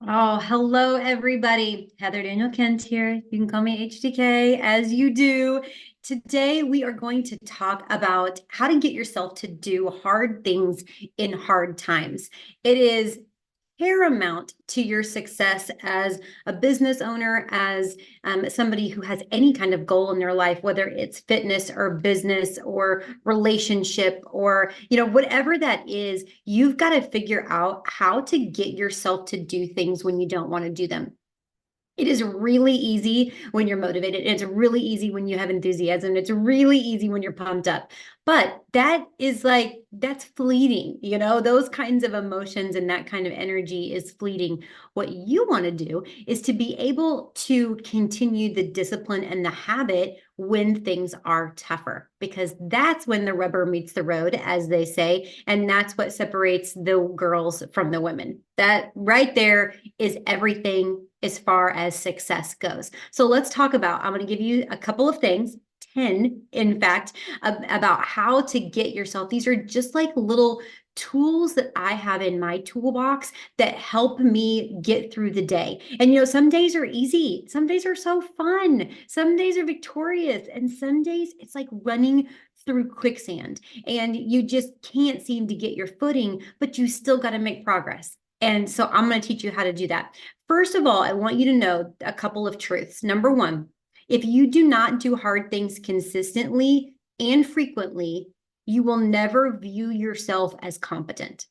Oh, hello, everybody. Heather Daniel Kent here. You can call me HDK as you do. Today, we are going to talk about how to get yourself to do hard things in hard times. It is paramount to your success as a business owner, as somebody who has any kind of goal in their life, whether it's fitness or business or relationship or, whatever that is, you've got to figure out how to get yourself to do things when you don't want to do them. It is really easy when you're motivated. It's really easy when you have enthusiasm. It's really easy when you're pumped up. But that's fleeting. Those kinds of emotions and that kind of energy is fleeting. What you want to do is to be able to continue the discipline and the habit when things are tougher, because that's when the rubber meets the road, as they say. And that's what separates the girls from the women. That right there is everything as far as success goes. So let's talk about, I'm going to give you a couple of things, 10, in fact, about how to get yourself. These are just like little tools that I have in my toolbox that help me get through the day. And some days are easy, some days are so fun, some days are victorious, and some days it's like running through quicksand and you just can't seem to get your footing, but you still got to make progress. And so I'm going to teach you how to do that. First of all, I want you to know a couple of truths. Number one, if you do not do hard things consistently and frequently, you will never view yourself as competent.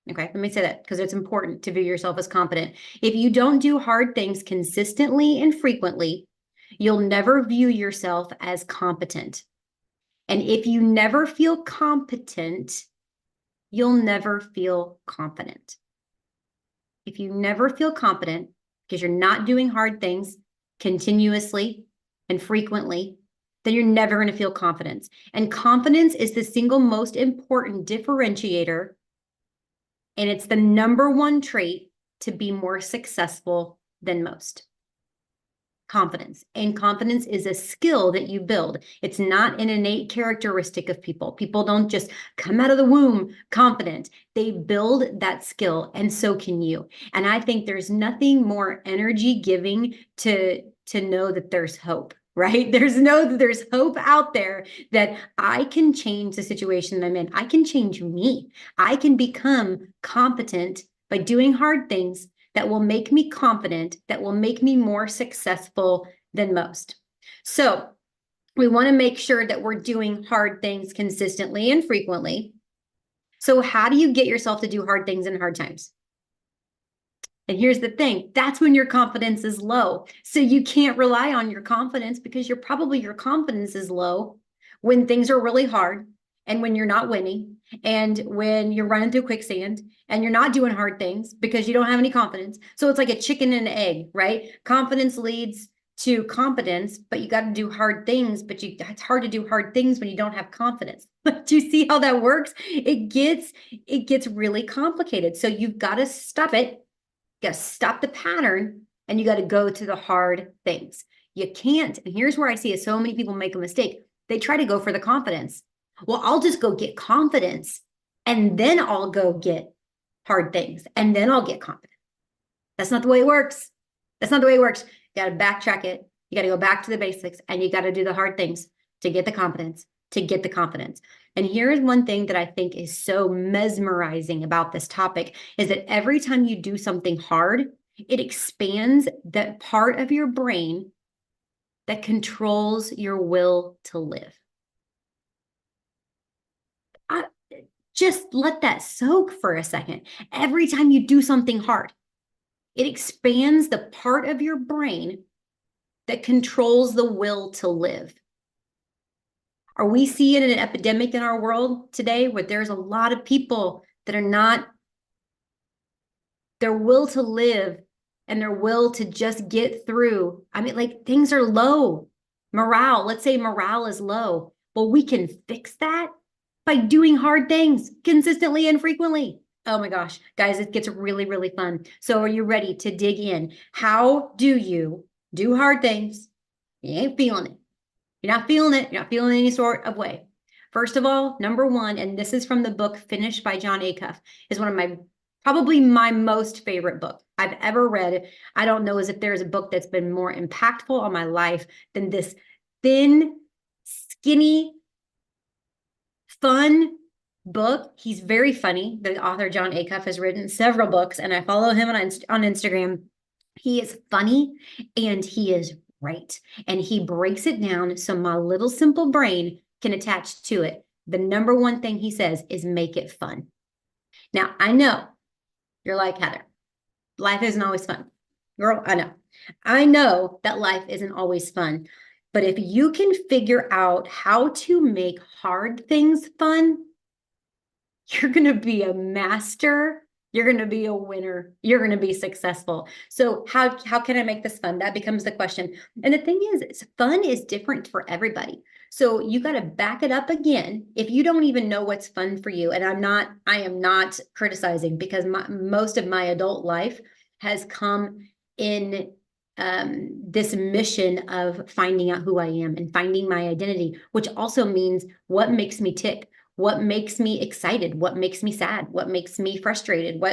Okay, let me say that because it's important to view yourself as competent. If you don't do hard things consistently and frequently, you'll never view yourself as competent. And if you never feel competent, you'll never feel confident. If you never feel competent because you're not doing hard things continuously and frequently, then you're never going to feel confidence. And confidence is the single most important differentiator. And it's the number one trait to be more successful than most. Confidence. And confidence is a skill that you build. It's not an innate characteristic of people. People don't just come out of the womb confident. They build that skill, and so can you. And I think there's nothing more energy giving to know that there's hope, right? There's hope out there that I can change the situation I'm in. I can change me. I can become competent by doing hard things that will make me confident, that will make me more successful than most. So we want to make sure that we're doing hard things consistently and frequently. So how do you get yourself to do hard things in hard times? And here's the thing, that's when your confidence is low. So you can't rely on your confidence because your confidence is low when things are really hard and when you're not winning and when you're running through quicksand and you're not doing hard things because you don't have any confidence. So it's like a chicken and an egg, right? Confidence leads to competence, but you got to do hard things, but it's hard to do hard things when you don't have confidence. Do you see how that works? It gets really complicated. So you've got to stop it. You got to stop the pattern and you got to go to the hard things. You can't. And here's where I see so many people make a mistake. They try to go for the confidence. Well, I'll just go get confidence and then I'll go get hard things and then I'll get confident. That's not the way it works. That's not the way it works. You got to backtrack it. You got to go back to the basics and you got to do the hard things to get the confidence, to get the confidence. And here is one thing that I think is so mesmerizing about this topic is that every time you do something hard, it expands that part of your brain that controls your will to live. Just let that soak for a second. Every time you do something hard, it expands the part of your brain that controls the will to live. Are we seeing an epidemic in our world today where there's a lot of people that are not, their will to live and their will to just get through? I mean, like things are low. Morale, let's say morale is low. Well, we can fix that by doing hard things consistently and frequently. Oh my gosh, guys, it gets really, really fun. So are you ready to dig in? How do you do hard things? You ain't feeling it. You're not feeling it. You're not feeling any sort of way. First of all, number one, and this is from the book Finished by John Acuff, is one of probably my most favorite book. I've ever read. I don't know as if there's a book that's been more impactful on my life than this thin, skinny, fun book. He's very funny. The author, John Acuff, has written several books, and I follow him on Instagram. He is funny and he is right. And he breaks it down so my little simple brain can attach to it. The number one thing he says is make it fun. Now, I know you're like, Heather, life isn't always fun. Girl, I know. I know that life isn't always fun. But if you can figure out how to make hard things fun, you're going to be a master. You're going to be a winner. You're going to be successful. So how can I make this fun? That becomes the question. And the thing is, fun is different for everybody. So you got to back it up again. If you don't even know what's fun for you, and I am not criticizing, because most of my adult life has come in this mission of finding out who I am and finding my identity, which also means what makes me tick, what makes me excited, what makes me sad, what makes me frustrated,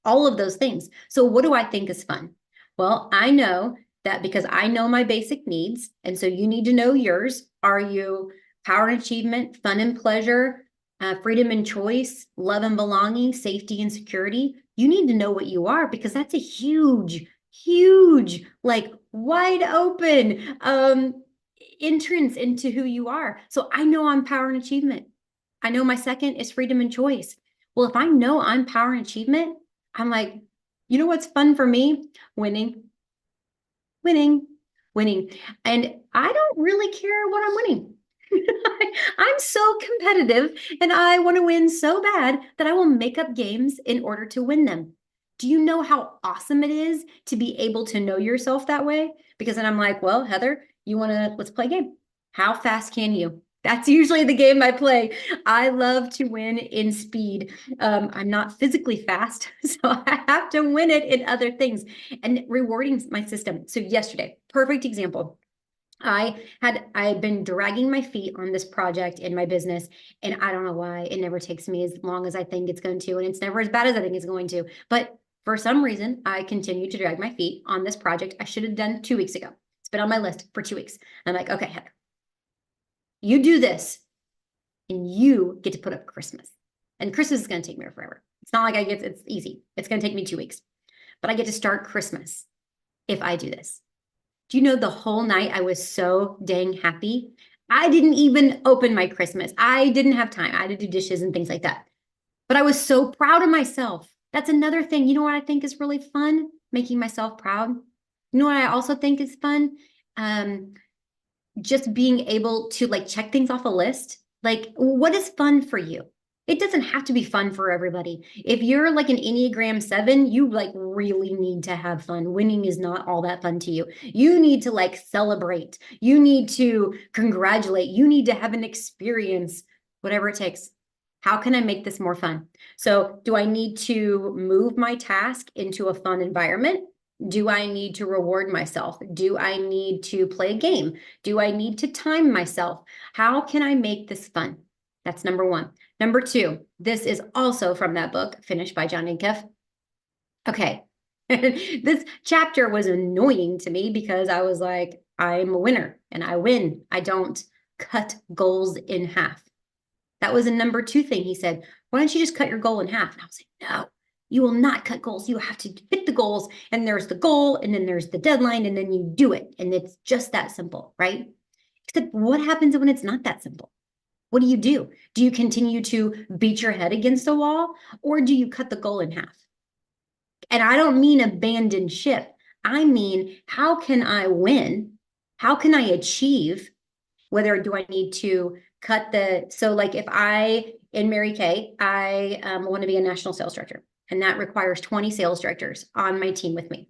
all of those things. So what do I think is fun? Well, I know that because I know my basic needs, and so you need to know yours. Are you power and achievement, fun and pleasure, freedom and choice, love and belonging, safety and security? You need to know what you are, because that's a huge, like wide open entrance into who you are. So I know I'm power and achievement. I know my second is freedom and choice. Well, if I know I'm power and achievement, I'm like, you know what's fun for me? Winning. And I don't really care what I'm winning. I'm so competitive and I want to win so bad that I will make up games in order to win them. Do you know how awesome it is to be able to know yourself that way? Because then I'm like, well, Heather, let's play a game. How fast can you? That's usually the game I play. I love to win in speed. I'm not physically fast, so I have to win it in other things and rewarding my system. So yesterday, perfect example. I had been dragging my feet on this project in my business, and I don't know why it never takes me as long as I think it's going to, and it's never as bad as I think it's going to. But for some reason, I continue to drag my feet on this project I should have done 2 weeks ago. It's been on my list for 2 weeks. I'm like, okay, Heather, you do this and you get to put up Christmas. And Christmas is going to take me forever. It's not like it's easy. It's going to take me 2 weeks. But I get to start Christmas if I do this. Do you know the whole night I was so dang happy? I didn't even open my Christmas. I didn't have time. I had to do dishes and things like that. But I was so proud of myself. That's another thing. You know what I think is really fun? Making myself proud. You know what I also think is fun? Just being able to like check things off a list. Like, what is fun for you? It doesn't have to be fun for everybody. If you're like an Enneagram 7, you like really need to have fun. Winning is not all that fun to you. You need to like celebrate. You need to congratulate. You need to have an experience, whatever it takes. How can I make this more fun? So do I need to move my task into a fun environment? Do I need to reward myself? Do I need to play a game? Do I need to time myself? How can I make this fun? That's number one. Number two, this is also from that book, finished by John Acuff. Okay, this chapter was annoying to me because I was like, I'm a winner and I win. I don't cut goals in half. That was a number two thing he said. Why don't you just cut your goal in half? And I was like, no, you will not cut goals. You have to hit the goals, and there's the goal, and then there's the deadline, and then you do it. And it's just that simple, right? Except what happens when it's not that simple? What do? Do you continue to beat your head against a wall, or do you cut the goal in half? And I don't mean abandon ship. I mean, how can I win? How can I achieve? Whether do I need to cut so like if in Mary Kay, I want to be a national sales director, and that requires 20 sales directors on my team with me.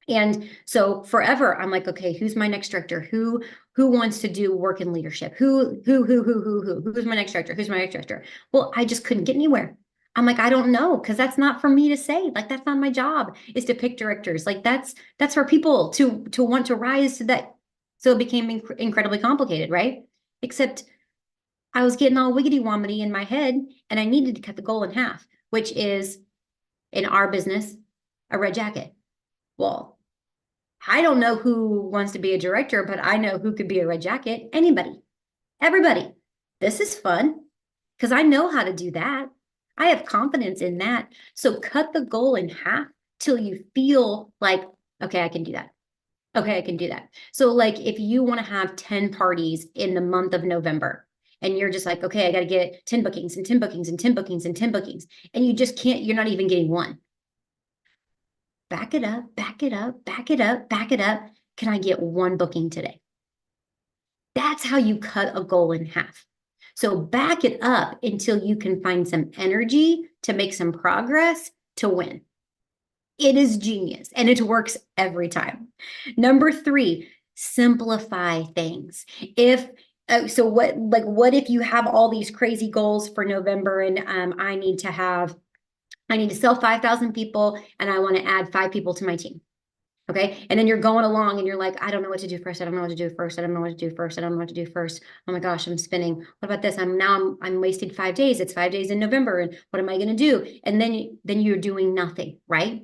And so forever, I'm like, okay, who's my next director? Who wants to do work in leadership? Who's my next director? Who's my next director? Well, I just couldn't get anywhere. I'm like, I don't know, because that's not for me to say. Like, that's not my job, is to pick directors. Like, that's for people to want to rise to that. So it became incredibly complicated, right? Except I was getting all wiggity wombity in my head, and I needed to cut the goal in half, which is, in our business, a red jacket. Well, I don't know who wants to be a director, but I know who could be a red jacket. Anybody, everybody. This is fun because I know how to do that. I have confidence in that. So cut the goal in half till you feel like, okay, I can do that. Okay, I can do that. So like if you want to have 10 parties in the month of November and you're just like, okay, I got to get 10 bookings and 10 bookings and 10 bookings and 10 bookings, and you just can't, you're not even getting one. Back it up, back it up, back it up, back it up. Can I get one booking today? That's how you cut a goal in half. So back it up until you can find some energy to make some progress to win. It is genius and it works every time. Number 3, simplify things. If so what if you have all these crazy goals for November and I need to sell 5,000 people and I want to add 5 people to my team. Okay. And then you're going along and you're like, I don't know what to do first. I don't know what to do first. I don't know what to do first. I don't know what to do first. Oh my gosh, I'm spinning. What about this? I'm wasting 5 days. It's 5 days in November. And what am I going to do? And then you're doing nothing, right?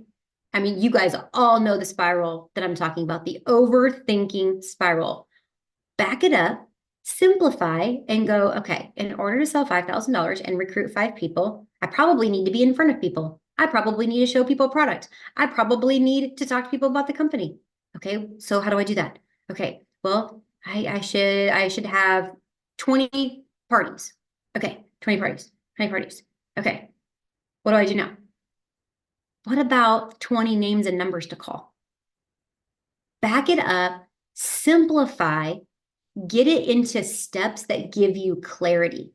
I mean, you guys all know the spiral that I'm talking about, the overthinking spiral. Back it up, simplify, and go, okay, in order to sell $5,000 and recruit 5 people, I probably need to be in front of people. I probably need to show people a product. I probably need to talk to people about the company. Okay, so how do I do that? Okay, well, I should have 20 parties. Okay, 20 parties, 20 parties. Okay, what do I do now? What about 20 names and numbers to call? Back it up, simplify, get it into steps that give you clarity.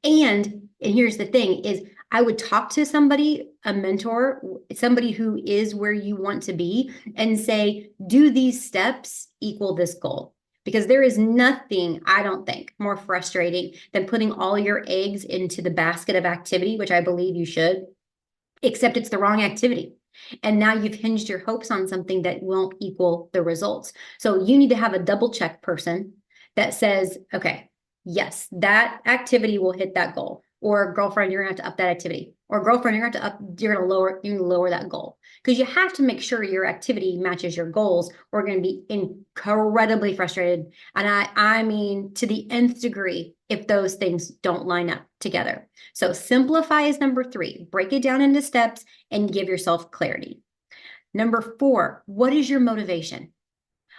And here's the thing is I would talk to somebody, a mentor, somebody who is where you want to be, and say, do these steps equal this goal? Because there is nothing, I don't think, more frustrating than putting all your eggs into the basket of activity, which I believe you should, except it's the wrong activity. And now you've hinged your hopes on something that won't equal the results. So you need to have a double check person that says, okay, yes, that activity will hit that goal. Or girlfriend, you're gonna have to up that activity. Or girlfriend, you're gonna lower that goal. Because you have to make sure your activity matches your goals, or you're gonna be incredibly frustrated. And I mean to the nth degree if those things don't line up together. So simplify is number 3. Break it down into steps and give yourself clarity. Number 4, what is your motivation?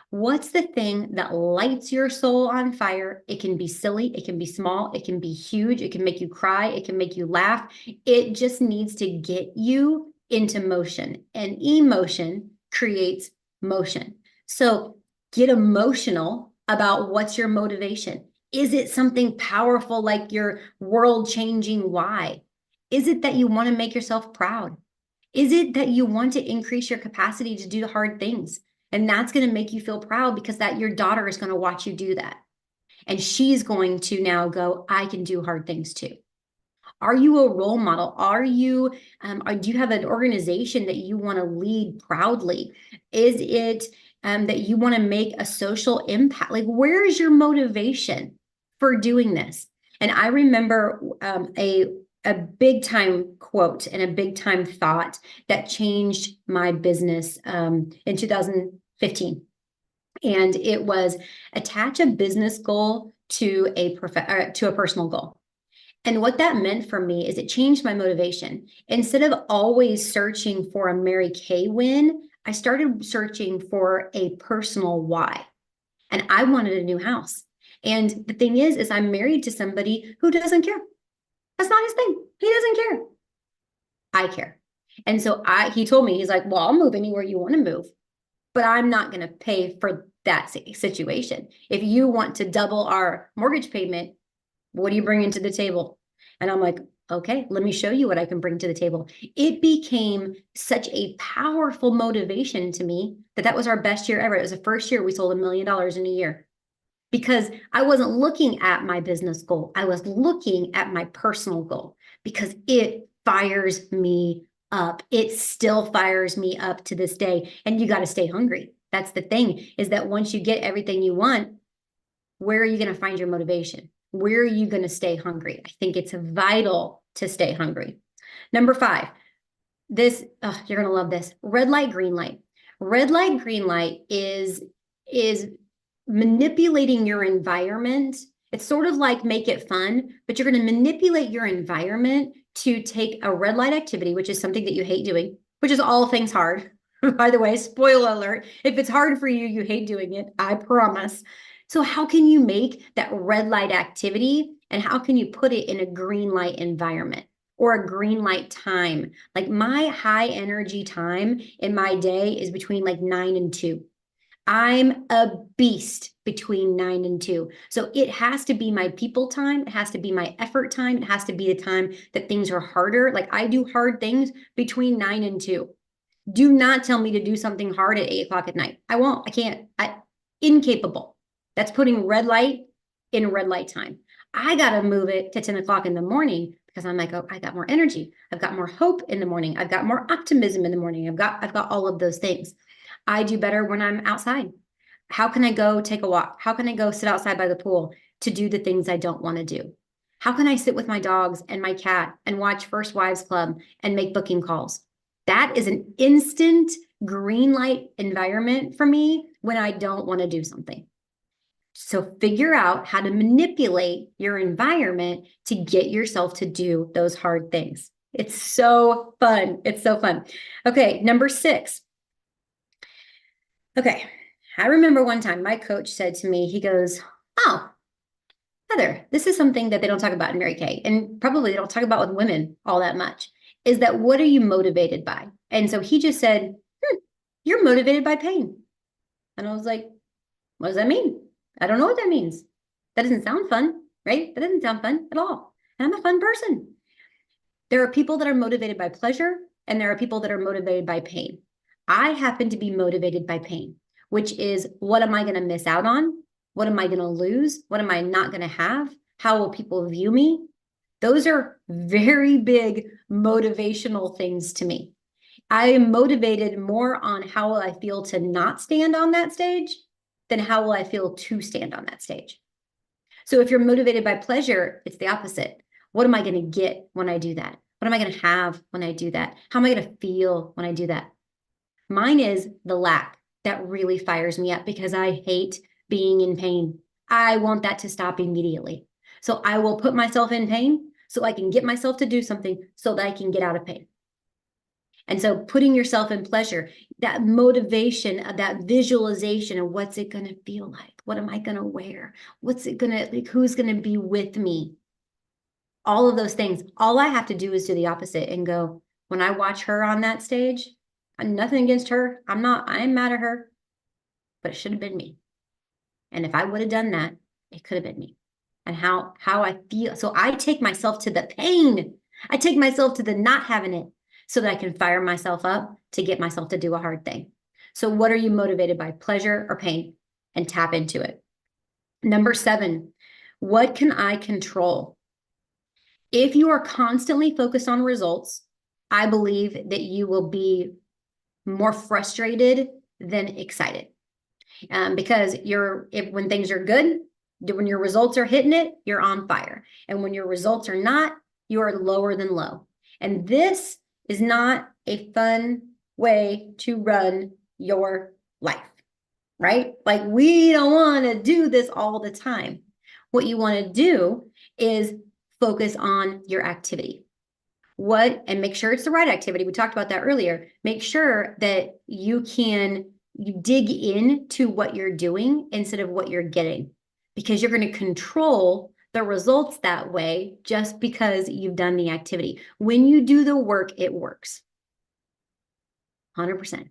What's the thing that lights your soul on fire? It can be silly, it can be small, it can be huge, it can make you cry, it can make you laugh. It just needs to get you into motion, and emotion creates motion. So get emotional about what's your motivation. Is it something powerful like your world-changing why? Is it that you want to make yourself proud? Is it that you want to increase your capacity to do hard things? And that's going to make you feel proud because that your daughter is going to watch you do that. And she's going to now go, I can do hard things too. Are you a role model? Do you have an organization that you want to lead proudly? Is it that you want to make a social impact? Like, where is your motivation for doing this? And I remember a big time quote and a big time thought that changed my business in 2015. And it was attach a business goal to a personal goal. And what that meant for me is it changed my motivation. Instead of always searching for a Mary Kay win, I started searching for a personal why. And I wanted a new house. And the thing is I'm married to somebody who doesn't care. That's not his thing. He doesn't care. I care. And so he told me, he's like, well, I'll move anywhere you want to move, but I'm not going to pay for that situation. If you want to double our mortgage payment, what do you bring into the table? And I'm like, okay, let me show you what I can bring to the table. It became such a powerful motivation to me that was our best year ever. It was the first year we sold $1 million in a year. Because I wasn't looking at my business goal. I was looking at my personal goal because it fires me up. It still fires me up to this day. And you got to stay hungry. That's the thing, is that once you get everything you want, where are you going to find your motivation? Where are you going to stay hungry? I think it's vital to stay hungry. Number 5, you're going to love this. Red light, green light. Red light, green light is manipulating your environment. It's sort of like make it fun, but you're going to manipulate your environment to take a red light activity, which is something that you hate doing, which is all things hard. By the way, spoiler alert, if it's hard for you, you hate doing it, I promise. So how can you make that red light activity and how can you put it in a green light environment or a green light time? Like my high energy time in my day is between like 9 and 2. I'm a beast between 9 and 2. So it has to be my people time. It has to be my effort time. It has to be the time that things are harder. Like I do hard things between 9 and 2. Do not tell me to do something hard at 8 o'clock at night. I won't. I can't. Incapable. That's putting red light in red light time. I got to move it to 10 o'clock in the morning because I'm like, oh, I got more energy. I've got more hope in the morning. I've got more optimism in the morning. I've got all of those things. I do better when I'm outside. How can I go take a walk? How can I go sit outside by the pool to do the things I don't want to do? How can I sit with my dogs and my cat and watch First Wives Club and make booking calls? That is an instant green light environment for me when I don't want to do something. So figure out how to manipulate your environment to get yourself to do those hard things. It's so fun. It's so fun. Okay, number 6. Okay, I remember one time my coach said to me, he goes, oh, Heather, this is something that they don't talk about in Mary Kay, and probably they don't talk about with women all that much, is that what are you motivated by? And so he just said, you're motivated by pain. And I was like, what does that mean? I don't know what that means. That doesn't sound fun, right? That doesn't sound fun at all. And I'm a fun person. There are people that are motivated by pleasure, and there are people that are motivated by pain. I happen to be motivated by pain, which is what am I going to miss out on? What am I going to lose? What am I not going to have? How will people view me? Those are very big motivational things to me. I am motivated more on how will I feel to not stand on that stage than how will I feel to stand on that stage. So if you're motivated by pleasure, it's the opposite. What am I going to get when I do that? What am I going to have when I do that? How am I going to feel when I do that? Mine is the lack that really fires me up because I hate being in pain. I want that to stop immediately. So I will put myself in pain so I can get myself to do something so that I can get out of pain. And so putting yourself in pleasure, that motivation, that visualization of what's it going to feel like? What am I going to wear? What's it going to, like, who's going to be with me? All of those things. All I have to do is do the opposite and go, when I watch her on that stage, I'm nothing against her. I'm mad at her, but it should have been me. And if I would have done that, it could have been me. And how I feel. So I take myself to the pain. I take myself to the not having it so that I can fire myself up to get myself to do a hard thing. So what are you motivated by, pleasure or pain? And tap into it. Number 7, what can I control? If you are constantly focused on results, I believe that you will be more frustrated than excited. Because when things are good, when your results are hitting it, you're on fire. And when your results are not, you are lower than low. And this is not a fun way to run your life, right? Like we don't want to do this all the time. What you want to do is focus on your activity. And make sure it's the right activity. We talked about that earlier. Make sure that you dig into what you're doing instead of what you're getting, because you're going to control the results that way just because you've done the activity. When you do the work, it works. 100%.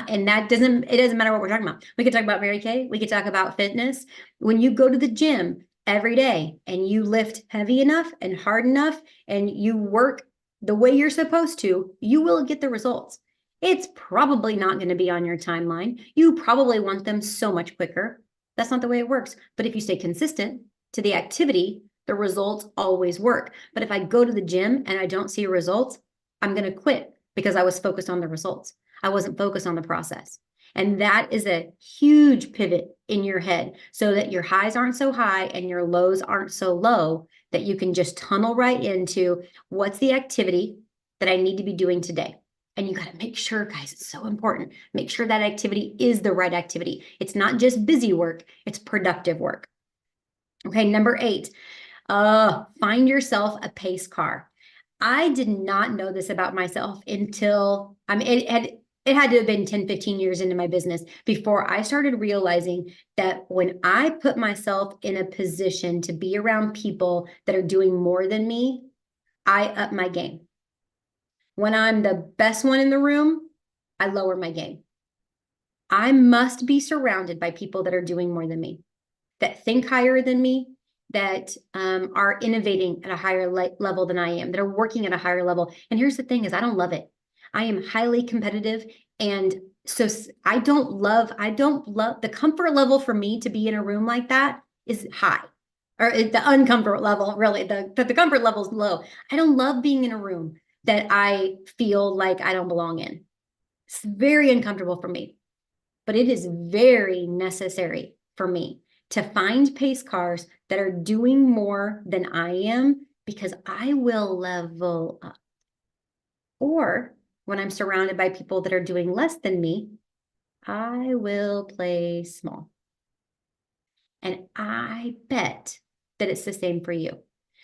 And it doesn't matter what we're talking about. We could talk about Mary Kay. We could talk about fitness. When you go to the gym every day and you lift heavy enough and hard enough and you work the way you're supposed to, you will get the results. It's probably not going to be on your timeline. You probably want them so much quicker. That's not the way it works. But if you stay consistent to the activity, the results always work. But if I go to the gym and I don't see results, I'm going to quit because I was focused on the results. I wasn't focused on the process. And that is a huge pivot in your head so that your highs aren't so high and your lows aren't so low, that you can just tunnel right into what's the activity that I need to be doing today. And you got to make sure, guys, it's so important. Make sure that activity is the right activity. It's not just busy work, it's productive work. Okay, number 8, find yourself a pace car. I did not know this about myself until, it had to have been 10, 15 years into my business before I started realizing that when I put myself in a position to be around people that are doing more than me, I up my game. When I'm the best one in the room, I lower my game. I must be surrounded by people that are doing more than me, that think higher than me, that are innovating at a higher level than I am, that are working at a higher level. And here's the thing is I don't love it. I am highly competitive. And so I don't love the comfort level for me to be in a room like that is high, or the uncomfort level, really, the comfort level is low. I don't love being in a room that I feel like I don't belong in. It's very uncomfortable for me, but it is very necessary for me to find pace cars that are doing more than I am, because I will level up. Or when I'm surrounded by people that are doing less than me, I will play small. And I bet that it's the same for you.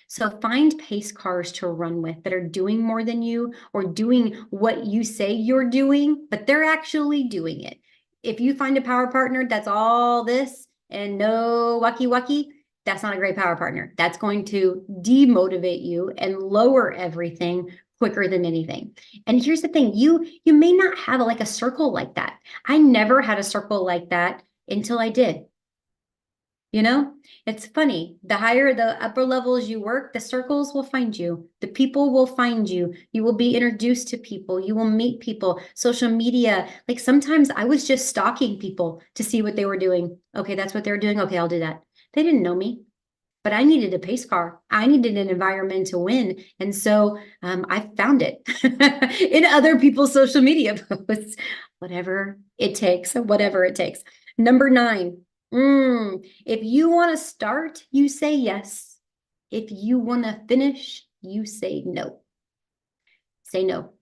So find pace cars to run with that are doing more than you, or doing what you say you're doing, but they're actually doing it. If you find a power partner that's all this and no wacky, that's not a great power partner. That's going to demotivate you and lower everything quicker than anything. And here's the thing, you may not have like a circle like that. I never had a circle like that until I did. You know, it's funny. The higher the upper levels you work, the circles will find you. The people will find you. You will be introduced to people. You will meet people. Social media. Like sometimes I was just stalking people to see what they were doing. Okay, that's what they were doing. Okay, I'll do that. They didn't know me, but I needed a pace car. I needed an environment to win. And so I found it in other people's social media posts, whatever it takes, whatever it takes. Number 9. If you want to start, you say yes. If you want to finish, you say no. Say no.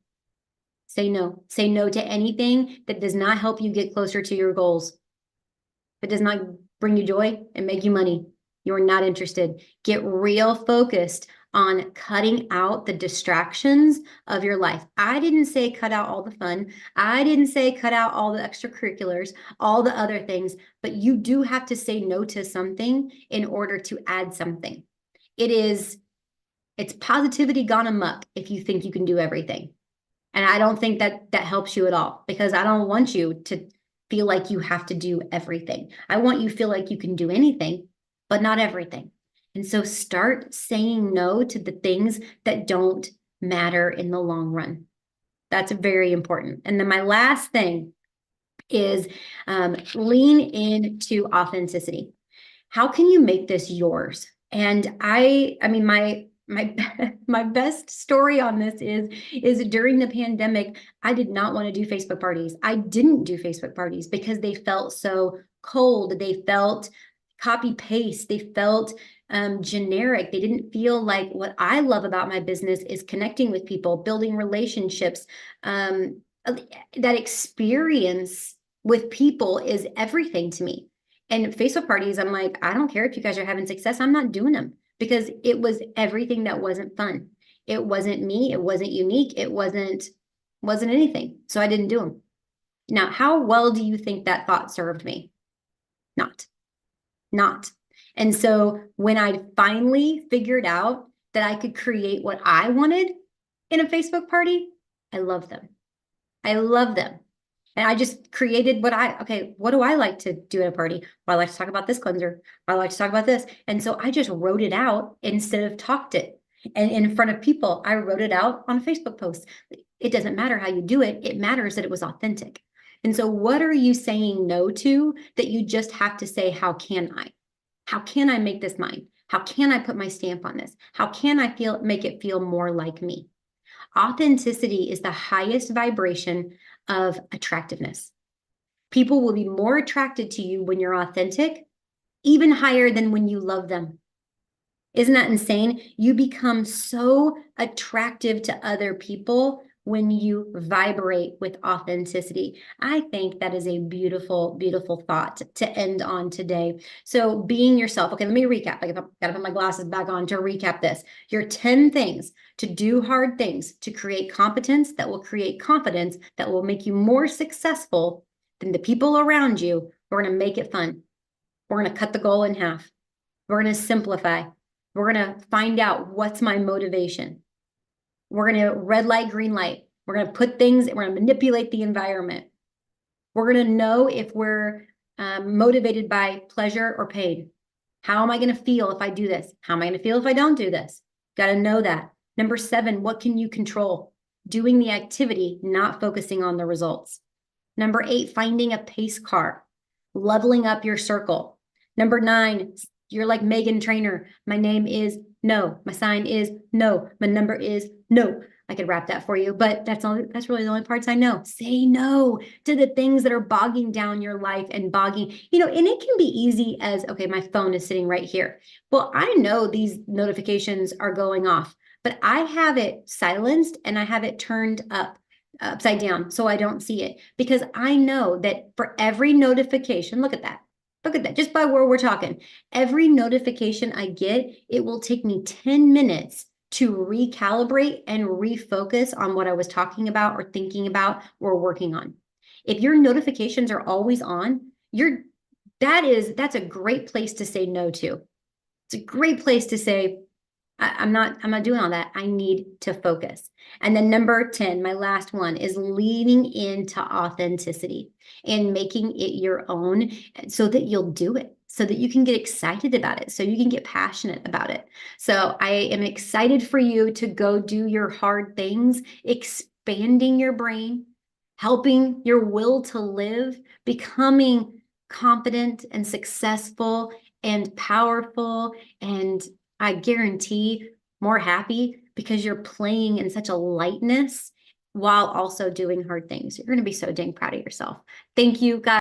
Say no. Say no to anything that does not help you get closer to your goals. If it does not bring you joy and make you money, you're not interested. Get real focused on cutting out the distractions of your life. I didn't say cut out all the fun. I didn't say cut out all the extracurriculars, all the other things, but you do have to say no to something in order to add something. It's positivity gone amok if you think you can do everything. And I don't think that helps you at all, because I don't want you to feel like you have to do everything. I want you to feel like you can do anything, but not everything. And so start saying no to the things that don't matter in the long run. That's very important. And then my last thing is lean into authenticity. How can you make this yours? And I mean, my best story on this is during the pandemic, I did not want to do Facebook parties. I didn't do Facebook parties because they felt so cold. They felt copy paste. They felt generic. They didn't feel like what I love about my business is connecting with people, building relationships. That experience with people is everything to me. And Facebook parties, I'm like, I don't care if you guys are having success. I'm not doing them, because it was everything that wasn't fun. It wasn't me. It wasn't unique. It wasn't anything. So I didn't do them. Now, how well do you think that thought served me? Not. And so when I finally figured out that I could create what I wanted in a Facebook party, I love them. I love them. And I just created what do I like to do at a party? Well, I like to talk about this cleanser. I like to talk about this. And so I just wrote it out instead of talked it. And in front of people, I wrote it out on a Facebook post. It doesn't matter how you do it. It matters that it was authentic. And so what are you saying no to that you just have to say, how can I? How can I make this mine? How can I put my stamp on this? How can I make it feel more like me? Authenticity is the highest vibration of attractiveness. People will be more attracted to you when you're authentic, even higher than when you love them. Isn't that insane? You become so attractive to other people when you vibrate with authenticity. I think that is a beautiful, beautiful thought to end on today. So being yourself. Okay, let me recap. I gotta put my glasses back on to recap this. Your 10 things to do hard things, to create competence that will create confidence that will make you more successful than the people around you. We're gonna make it fun. We're gonna cut the goal in half. We're gonna simplify. We're going to find out what's my motivation. We're going to red light, green light. We're going to put things, we're going to manipulate the environment. We're going to know if we're motivated by pleasure or pain. How am I going to feel if I do this? How am I going to feel if I don't do this? Got to know that. Number 7, what can you control? Doing the activity, not focusing on the results. Number 8, finding a pace car, leveling up your circle. Number 9, you're like Megan Trainor. My name is no. My sign is no. My number is no. I could rap that for you, but that's really the only parts I know. Say no to the things that are bogging down your life and bogging, and it can be easy as, okay, my phone is sitting right here. Well, I know these notifications are going off, but I have it silenced and I have it turned upside down so I don't see it, because I know that for every notification, look at that, just by where we're talking, every notification I get, it will take me 10 minutes to recalibrate and refocus on what I was talking about or thinking about or working on. If your notifications are always on, that's a great place to say no to. It's a great place to say, I'm not doing all that. I need to focus. And then number 10, my last one, is leaning into authenticity and making it your own so that you'll do it, so that you can get excited about it, so you can get passionate about it. So I am excited for you to go do your hard things, expanding your brain, helping your will to live, becoming confident and successful and powerful, and I guarantee more happy, because you're playing in such a lightness while also doing hard things. You're going to be so dang proud of yourself. Thank you, guys.